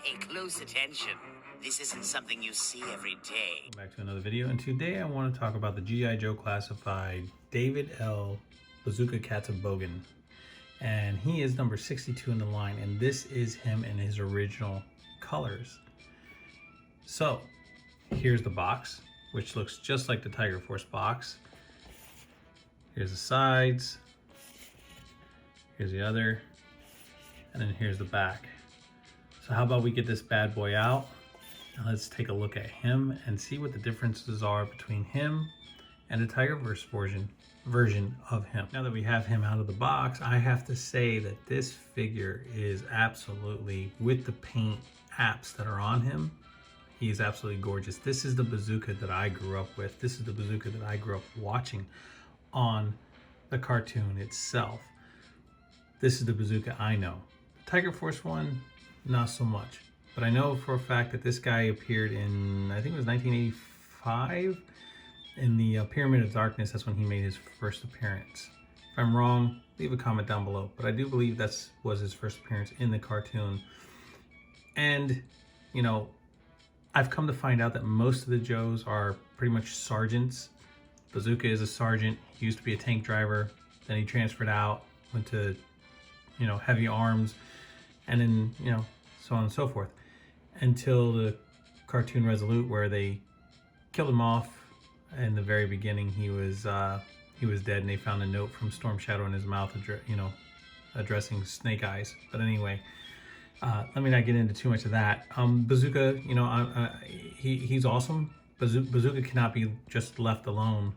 Pay close attention. This isn't something you see every day. Back to another video, and today I want to talk about the G.I. Joe Classified David L. Bazooka Bogan. And he is number 62 in the line, and this is him in his original colors. So here's the box, which looks just like the Tiger Force box. Here's the sides, here's the other, and then here's the back. So how about we get this bad boy out, and let's take a look at him and see what the differences are between him and the Tiger Force version of him. Now that we have him out of the box, I have to say that this figure is absolutely, with the paint apps that are on him, he is absolutely gorgeous. This is the Bazooka that I grew up with. This is the Bazooka that I grew up watching on the cartoon itself. This is the Bazooka I know. The Tiger Force one, not so much. But I know for a fact that this guy appeared in, I think it was 1985, in the Pyramid of Darkness. That's when he made his first appearance. If I'm wrong, leave a comment down below. But I do believe that was his first appearance in the cartoon. And, you know, I've come to find out that most of the Joes are pretty much sergeants. Bazooka is a sergeant. He used to be a tank driver. Then he transferred out, went to, you know, heavy arms, and then, you know, so on and so forth. Until the cartoon Resolute, where they killed him off. In the very beginning, he was dead, and they found a note from Storm Shadow in his mouth, you know, addressing Snake Eyes. But anyway, let me not get into too much of that. Bazooka, you know, he's awesome. Bazooka cannot be just left alone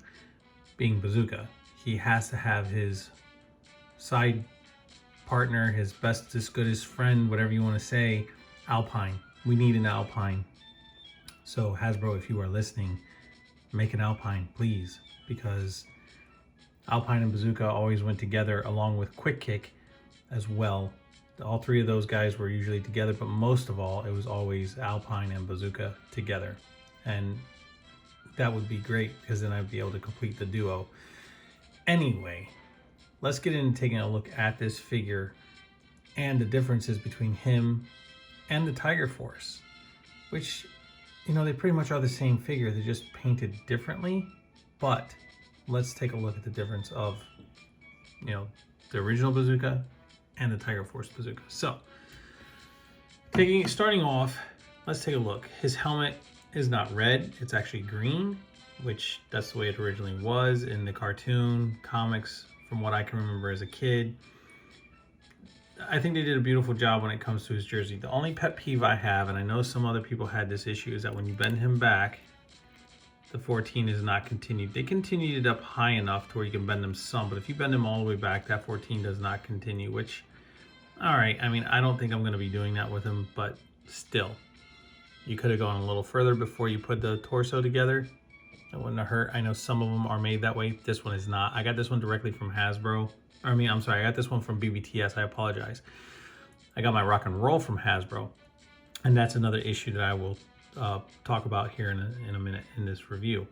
being Bazooka. He has to have his side partner, his bestest, goodest friend, whatever you want to say, Alpine. We need an Alpine. So Hasbro, if you are listening, make an Alpine, please, because Alpine and Bazooka always went together, along with Quick Kick as well. All three of those guys were usually together, but most of all, it was always Alpine and Bazooka together. And that would be great, because then I'd be able to complete the duo. Anyway, let's get into taking a look at this figure and the differences between him and the Tiger Force, which, you know, they pretty much are the same figure. They're just painted differently. But let's take a look at the difference of, you know, the original Bazooka and the Tiger Force Bazooka. So, starting off, let's take a look. His helmet is not red, it's actually green, which that's the way it originally was in the cartoon comics, from what I can remember as a kid. I think they did a beautiful job when it comes to his jersey. The only pet peeve I have, and I know some other people had this issue, is that when you bend him back, the 14 is not continued. They continued it up high enough to where you can bend them some, but if you bend him all the way back, that 14 does not continue, which, all right, I mean, I don't think I'm going to be doing that with him, but still, you could have gone a little further before you put the torso together. It wouldn't have hurt. I know some of them are made that way. This one is not. I got this one directly from Hasbro. I got this one from BBTS. I apologize. I got my rock and roll from Hasbro. And that's another issue that I will talk about here in a minute in this review.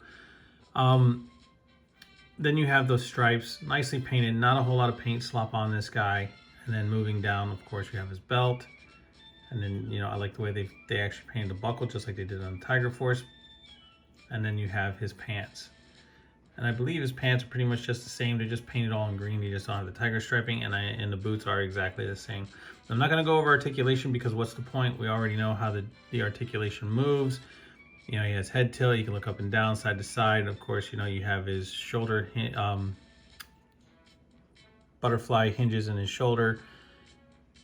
Then you have those stripes, nicely painted. Not a whole lot of paint slop on this guy. And then moving down, of course, we have his belt. And then, you know, I like the way they actually painted the buckle, just like they did on Tiger Force. And then you have his pants. And I believe his pants are pretty much just the same. They're just painted all in green. You just don't have the tiger striping, and the boots are exactly the same. I'm not going to go over articulation, because what's the point? We already know how the articulation moves. You know, he has head tilt. You can look up and down, side to side. Of course, you know, you have his shoulder, butterfly hinges in his shoulder,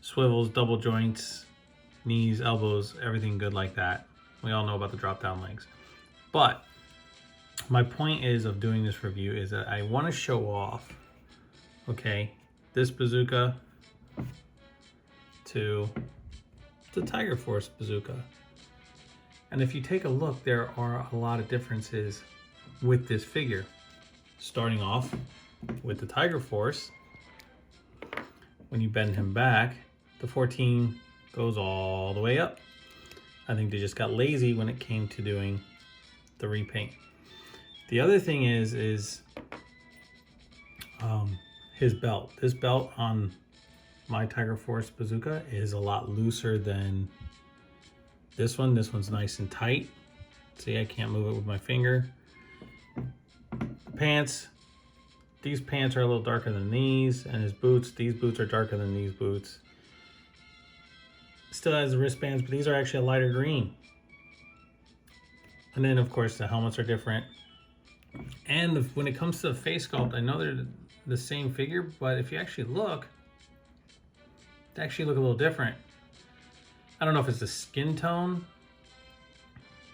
swivels, double joints, knees, elbows, everything good like that. We all know about the drop down legs. But my point of doing this review is that I want to show off, okay, this Bazooka to the Tiger Force Bazooka. And if you take a look, there are a lot of differences with this figure. Starting off with the Tiger Force, when you bend him back, the 14 goes all the way up. I think they just got lazy when it came to doing the repaint. The other thing is his belt. This belt on my Tiger Force Bazooka is a lot looser than This one's nice and tight. See, I can't move it with my finger. Pants, these pants are a little darker than these, and his boots, these boots are darker than these boots. Still has the wristbands, but these are actually a lighter green. And then of course the helmets are different. And when it comes to the face sculpt, I know they're the same figure, but if you actually look, they actually look a little different. I don't know if it's the skin tone,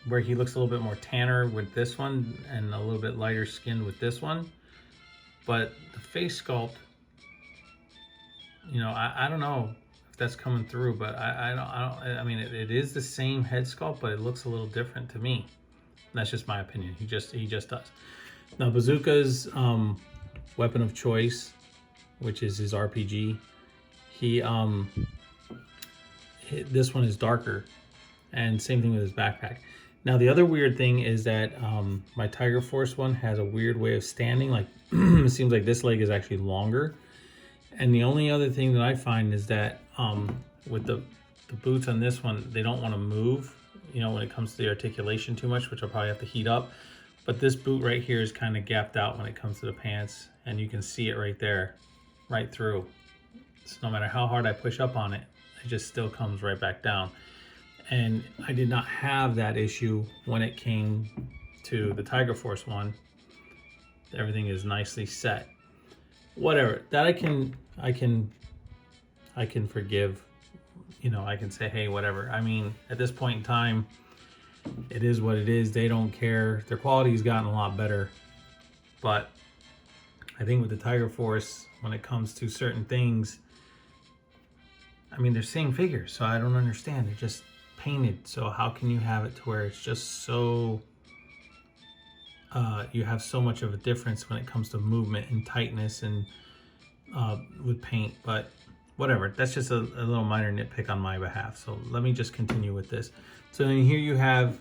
where he looks a little bit more tanner with this one and a little bit lighter skinned with this one. But the face sculpt, you know, I don't know if that's coming through, but I mean, it is the same head sculpt, but it looks a little different to me. That's just my opinion. He just does. Now Bazooka's weapon of choice, which is his RPG, this one is darker, and same thing with his backpack. Now the other weird thing is that my Tiger Force one has a weird way of standing. Like it seems like this leg is actually longer. And the only other thing that I find is that with the boots on this one, they don't want to move, you know, when it comes to the articulation too much, which I'll probably have to heat up. But this boot right here is kind of gapped out when it comes to the pants, and you can see it right there, right through. So no matter how hard I push up on it, it just still comes right back down. And I did not have that issue when it came to the Tiger Force one. Everything is nicely set. Whatever, that I can forgive. You know, I can say, hey, whatever. I mean, at this point in time, it is what it is. They don't care. Their quality's gotten a lot better. But I think with the Tiger Force, when it comes to certain things, I mean, they're same figures, so I don't understand. They're just painted. So how can you have it to where it's just so, you have so much of a difference when it comes to movement and tightness and with paint? But whatever, that's just a little minor nitpick on my behalf. So let me just continue with this. So then here you have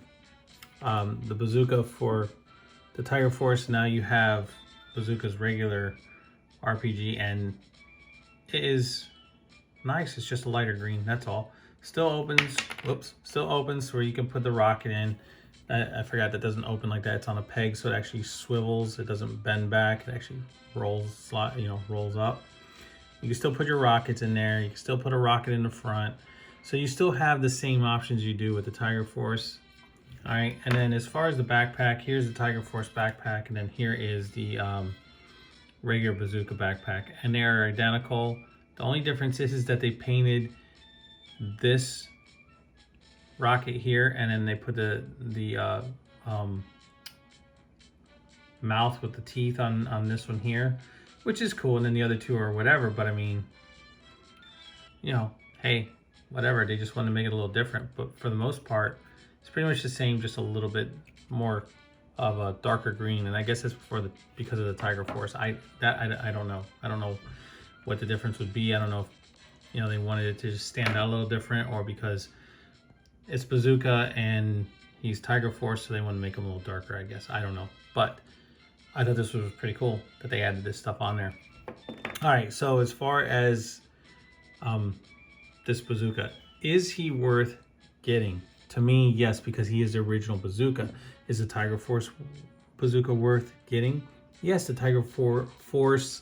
the Bazooka for the Tiger Force. Now you have Bazooka's regular RPG, and it is nice. It's just a lighter green, that's all. Still opens, whoops, still opens where you can put the rocket in. I forgot that doesn't open like that. It's on a peg, so it actually swivels. It doesn't bend back. It actually rolls, you know, rolls up. You can still put your rockets in there. You can still put a rocket in the front. So you still have the same options you do with the Tiger Force. All right, and then as far as the backpack, here's the Tiger Force backpack, and then here is the regular Bazooka backpack, and they are identical. The only difference is that they painted this rocket here, and then they put the mouth with the teeth on this one here, which is cool, and then the other two are whatever. But I mean, you know, hey, whatever, they just want to make it a little different. But for the most part, it's pretty much the same, just a little bit more of a darker green. And I guess it's because of the Tiger Force. I don't know. I don't know what the difference would be. I don't know if, you know, they wanted it to just stand out a little different, or because it's Bazooka and he's Tiger Force, so they want to make him a little darker, I guess. I don't know. But I thought this was pretty cool that they added this stuff on there. All right, so as far as this Bazooka, is he worth getting? To me, yes, because he is the original Bazooka. Is the Tiger Force Bazooka worth getting? Yes, the Tiger Force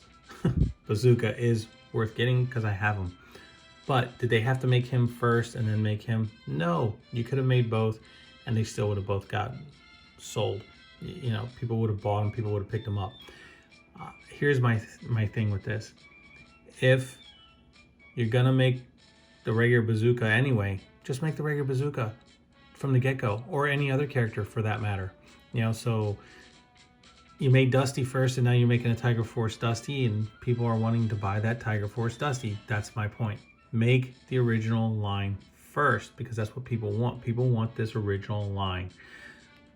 Bazooka is worth getting because I have him. But did they have to make him first and then make him? No, you could have made both and they still would have both got sold. You know, people would have bought them, people would have picked them up. Here's my thing with this. If you're gonna make the regular Bazooka anyway, just make the regular Bazooka from the get-go, or any other character for that matter. You know, so you made Dusty first and now you're making a Tiger Force Dusty, and people are wanting to buy that Tiger Force Dusty. That's my point. Make the original line first, because that's what people want. People want this original line.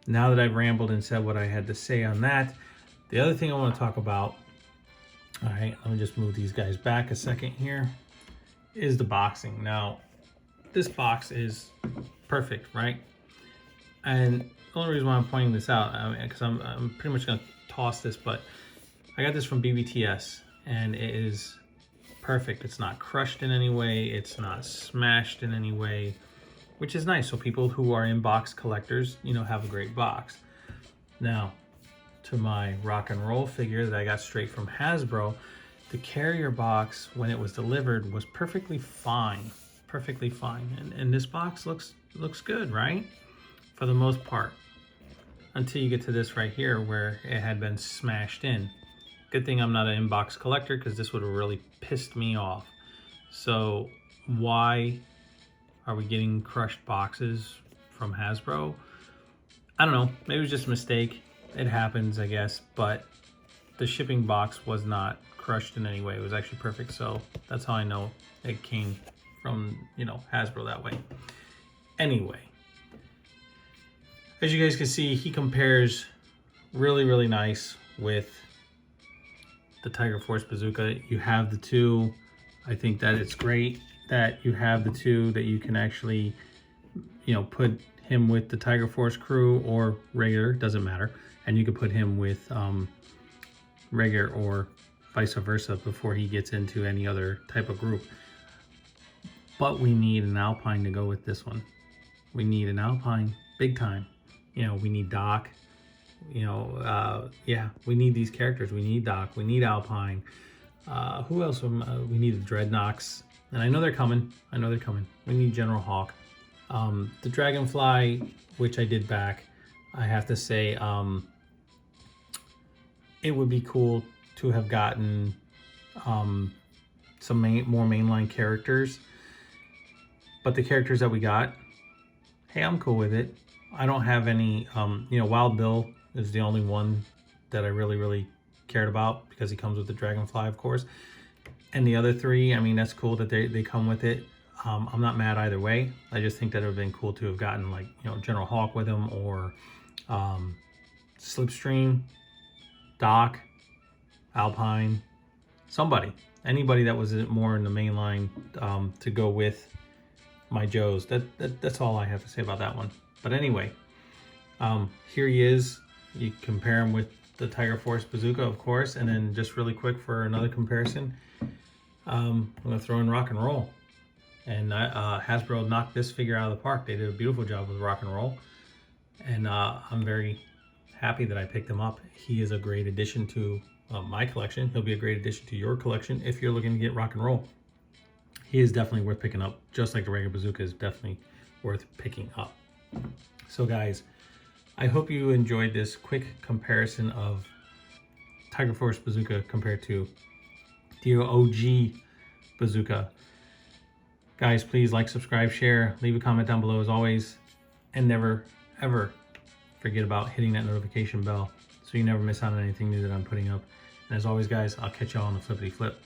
Now that I've rambled and said what I had to say on that, the other thing I want to talk about, all right, let me just move these guys back a second here, is the boxing. Now, this box is perfect, right? And the only reason why I'm pointing this out, because I'm pretty much going to toss this, but I got this from BBTS, and it is perfect. It's not crushed in any way. It's not smashed in any way. which is nice. So people who are in box collectors, you know, have a great box. Now, to my rock and roll figure that I got straight from Hasbro, the carrier box, when it was delivered, was perfectly fine. Perfectly fine. And this box looks good, right? For the most part. Until you get to this right here where it had been smashed in. Good thing I'm not an inbox collector, because this would have really pissed me off. So why are we getting crushed boxes from Hasbro? I don't know. Maybe it was just a mistake. It happens, I guess. But the shipping box was not crushed in any way. It was actually perfect. So that's how I know it came from, you know, Hasbro that way. Anyway, as you guys can see, he compares really nice with the Tiger Force Bazooka. You have the two. I think that it's great that you have the two, that you can actually, you know, put him with the Tiger Force crew or regular, doesn't matter. And you could put him with regular or vice versa before he gets into any other type of group. But we need an Alpine to go with this one. We need an Alpine, big time. You know, we need Doc. You know, yeah, we need these characters. We need Doc. We need Alpine. Who else? We need the Dreadnoks. And I know they're coming. I know they're coming. We need General Hawk. The Dragonfly, which I did back, I have to say, it would be cool to have gotten some more mainline characters. But the characters that we got, hey, I'm cool with it. I don't have any, you know, Wild Bill is the only one that I really cared about, because he comes with the Dragonfly, of course. And the other three, I mean, that's cool that they come with it. I'm not mad either way. I just think that it would have been cool to have gotten, like, you know, General Hawk with him, or Slipstream, Doc, Alpine, somebody. Anybody that was more in the main line to go with my Joes. That's all I have to say about that one. But anyway, here he is. You compare him with the Tiger Force Bazooka, of course. And then just really quick for another comparison, I'm going to throw in Rock and Roll. And Hasbro knocked this figure out of the park. They did a beautiful job with Rock and Roll. And I'm very happy that I picked him up. He is a great addition to my collection. He'll be a great addition to your collection if you're looking to get Rock and Roll. He is definitely worth picking up, just like the regular Bazooka is definitely worth picking up. So guys, I hope you enjoyed this quick comparison of Tiger Force Bazooka compared to the OG Bazooka. Guys, please like, subscribe, share, leave a comment down below as always, and never ever forget about hitting that notification bell so you never miss out on anything new that I'm putting up. And as always, guys, I'll catch y'all on the flippity flip.